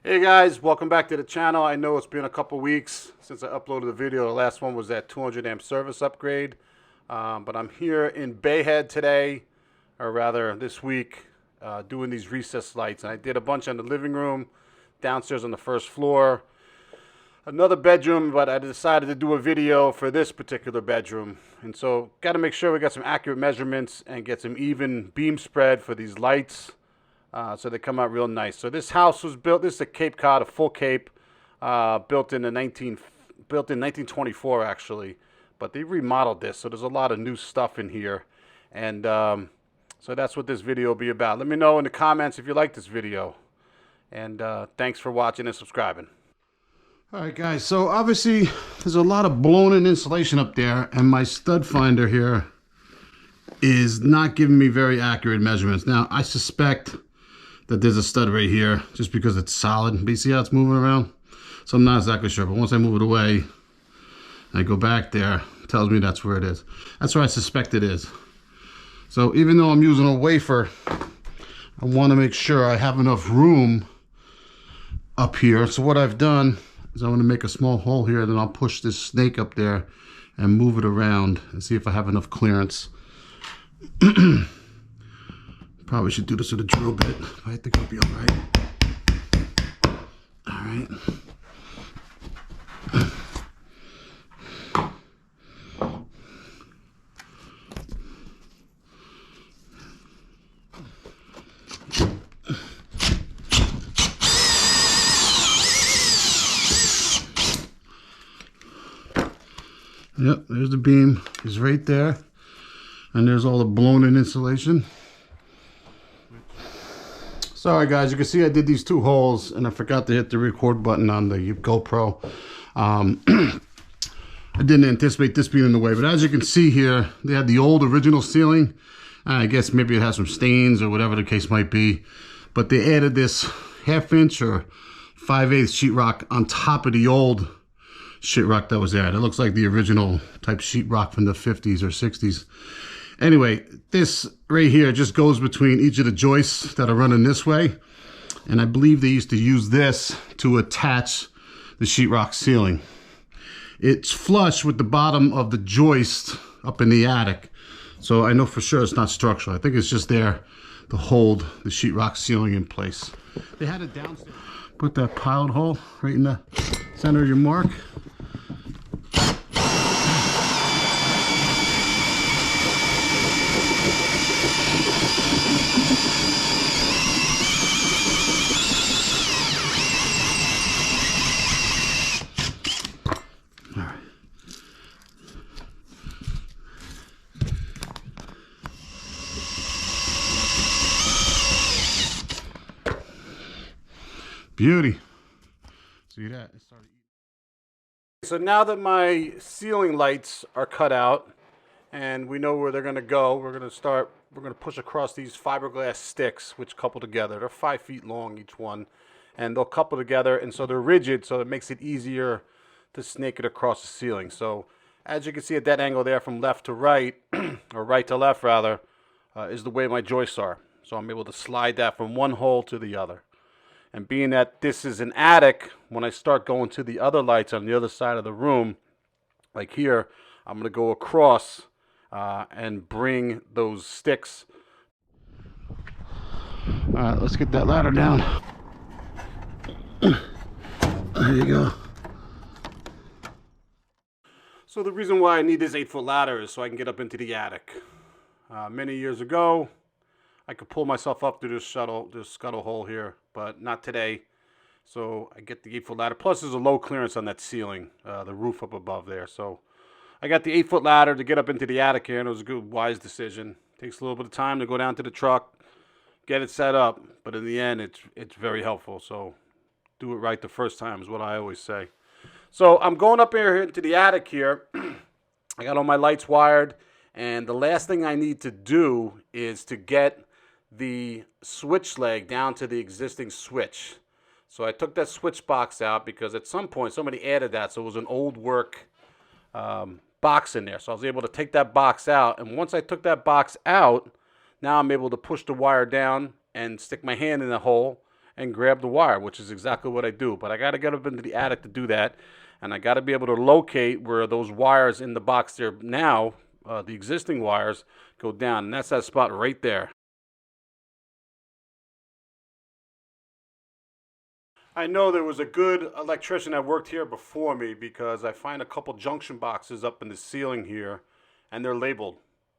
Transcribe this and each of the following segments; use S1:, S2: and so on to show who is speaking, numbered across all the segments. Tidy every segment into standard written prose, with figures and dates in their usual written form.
S1: Hey guys, welcome back to the channel. I know it's been a couple weeks since I uploaded the video. The last one was that 200 amp service upgrade. But I'm here in Bayhead today, or rather this week, doing these recessed lights. And I did a bunch in the living room, downstairs on the first floor, another bedroom, but I decided to do a video for this particular bedroom. And so got to make sure we got some accurate measurements and get some even beam spread for these lights. So they come out real nice. So this house was built. This is a Cape Cod, a full Cape, built in 1924 actually. But they remodeled this, so there's a lot of new stuff in here, and so that's what this video will be about. Let me know in the comments if you like this video, and thanks for watching and subscribing. All right, guys. So obviously there's a lot of blown-in insulation up there, and my stud finder here is not giving me very accurate measurements. Now I suspect that there's a stud right here just because it's solid. But you see how it's moving around? So I'm not exactly sure, but once I move it away and I go back there, it tells me that's where it is. That's where I suspect it is. So even though I'm using a wafer, I want to make sure I have enough room up here. So what I've done is I'm going to make a small hole here, then I'll push this snake up there and move it around and see if I have enough clearance. Probably should do this with a drill bit, but I think it'll be all right. All right. Yep, there's the beam. It's right there. And there's all the blown-in insulation. Sorry guys, you can see I did these two holes and I forgot to hit the record button on the GoPro. I didn't anticipate this being in the way, but as you can see here, they had the old original ceiling. I guess maybe it has some stains or whatever the case might be, but they added this 1/2 inch or 5/8 sheetrock on top of the old sheetrock that was there. It looks like the original type sheetrock from the 50s or 60s. Anyway, this right here just goes between each of the joists that are running this way. And I believe they used to use this to attach the sheetrock ceiling. It's flush with the bottom of the joist up in the attic. So I know for sure it's not structural. I think it's just there to hold the sheetrock ceiling in place. They had it downstairs. Put that pilot hole right in the center of your mark. Beauty. See that? It started. So now that my ceiling lights are cut out and we know where they're going to go, we're going to push across these fiberglass sticks which couple together. They're 5 feet long each one, and they'll couple together, and so they're rigid, so it makes it easier to snake it across the ceiling. So as you can see at that angle there from left to right, or right to left rather, is the way my joists are. So I'm able to slide that from one hole to the other. And being that this is an attic, when I start going to the other lights on the other side of the room, like here, I'm going to go across and bring those sticks. All right, let's get that ladder down. There you go. So the reason why I need this 8-foot ladder is so I can get up into the attic. Many years ago, I could pull myself up through this scuttle hole here, but not today. So I get the 8-foot ladder. Plus there's a low clearance on that ceiling, the roof up above there. So I got the 8-foot ladder to get up into the attic here, and it was a good, wise decision. Takes a little bit of time to go down to the truck, get it set up, but in the end, it's very helpful. So do it right the first time is what I always say. So I'm going up here into the attic here. I got all my lights wired, and the last thing I need to do is to get the switch leg down to the existing switch. So I took that switch box out because at some point somebody added that, so it was an old work box in there. So I was able to take that box out, and once I took that box out, now I'm able to push the wire down and stick my hand in the hole
S2: and grab the wire, which is exactly what I do. But I got to get up into the attic to do that, and I got to be able to locate where those wires in the box there now, the existing wires, go down, and that's that spot right there. I know there was a good electrician that worked here before me because I find a couple junction boxes up in the ceiling here, and they're labeled.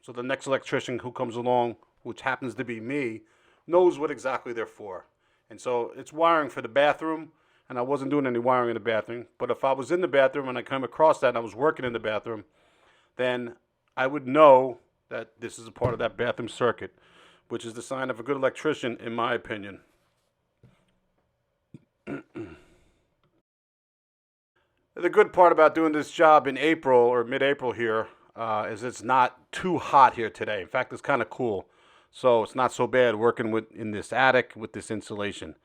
S2: So the next electrician who comes along, which happens to be me, knows what exactly they're for. And so it's wiring for the bathroom, and I wasn't doing any wiring in the bathroom. But if I was in the bathroom and I came across that and I was working in the bathroom, then I would know that this is a part of that bathroom circuit, which is the sign of a good electrician, in my opinion. The good part about doing this job in April or mid-April here is it's not too hot here today. In fact, it's kind of cool. So it's not so bad working in this attic with this insulation.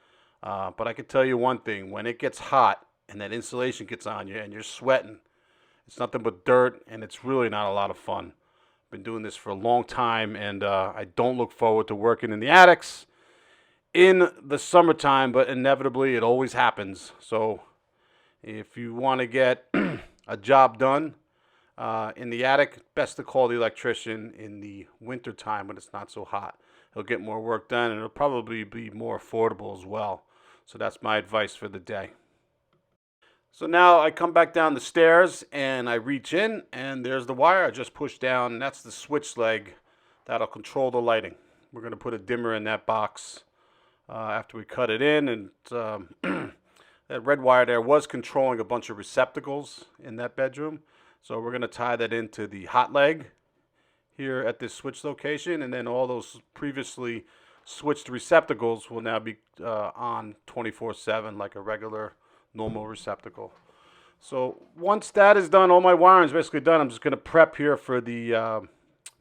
S2: But I can tell you one thing. When it gets hot and that insulation gets on you and you're sweating, it's nothing but dirt, and it's really not a lot of fun. I've been doing this for a long time, and I don't look forward to working in the attics in the summertime, but inevitably it always happens. So if you want to get a job done in the attic, best to call the electrician in the winter time when it's not so hot. He'll get more work done, and it'll probably be more affordable as well. So that's my advice for the day. So now I come back down the stairs and I reach in, and there's the wire I just pushed down, and that's the switch leg that'll control the lighting. We're going to put a dimmer in that box after we cut it in, and that red wire there was controlling a bunch of receptacles in that bedroom. So we're going to tie that into the hot leg here at this switch location, and then all those previously switched receptacles will now be on 24/7 like a regular normal receptacle. So once that is done, all my wiring is basically done. I'm just going to prep here for the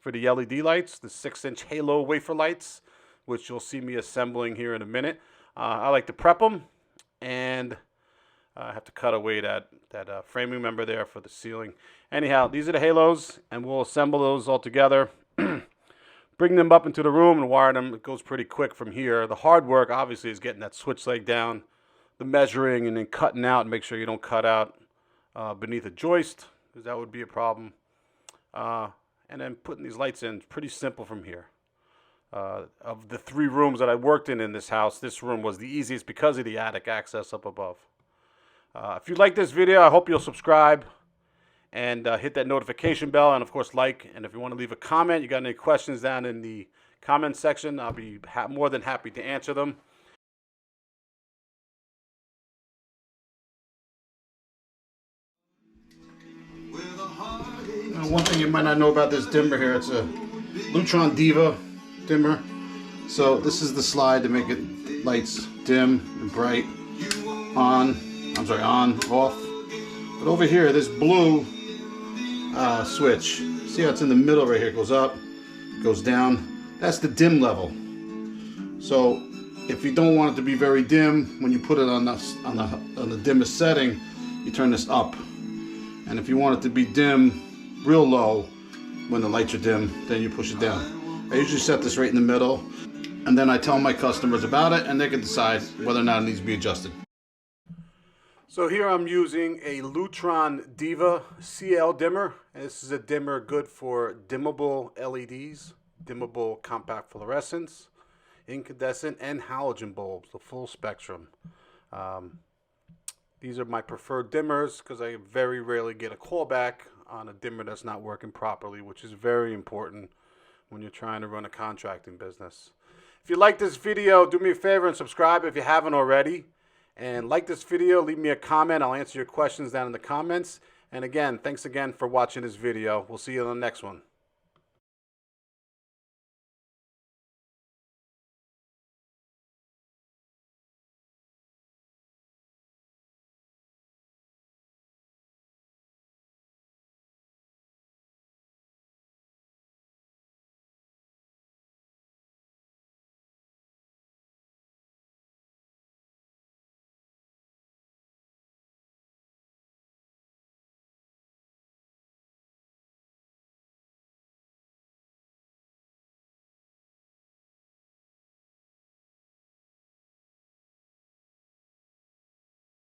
S2: LED lights, the 6-inch halo wafer lights, which you'll see me assembling here in a minute. I like to prep them, and I have to cut away that framing member there for the ceiling. Anyhow, these are the halos, and we'll assemble those all together. Bring them up into the room and wire them. It goes pretty quick from here. The hard work, obviously, is getting that switch leg down, the measuring, and then cutting out, and make sure you don't cut out beneath a joist, because that would be a problem. And then putting these lights in, pretty simple from here. Of the 3 rooms that I worked in this house, this room was the easiest because of the attic access up above. If you like this video, I hope you'll subscribe and hit that notification bell, and of course like. And if you want to leave a comment, you got any questions down in the comment section, I'll be more than happy to answer them.
S1: One thing you might not know about this dimmer here, it's a Lutron Diva dimmer. So this is the slide to make it lights dim and bright, on, off. But over here, this blue switch, see how it's in the middle right here, it goes up, goes down. That's the dim level. So if you don't want it to be very dim, when you put it on the dimmest setting, you turn this up. And if you want it to be dim, real low, when the lights are dim, then you push it down. I usually set this right in the middle, and then I tell my customers about it, and they can decide whether or not it needs to be adjusted.
S2: So here I'm using a Lutron Diva CL dimmer. And this is a dimmer good for dimmable LEDs, dimmable compact fluorescents, incandescent, and halogen bulbs, the full spectrum. These are my preferred dimmers because I very rarely get a callback on a dimmer that's not working properly, which is very important when you're trying to run a contracting business. If you like this video, do me a favor and subscribe if you haven't already. And like this video, leave me a comment. I'll answer your questions down in the comments. And again, thanks again for watching this video. We'll see you in the next one.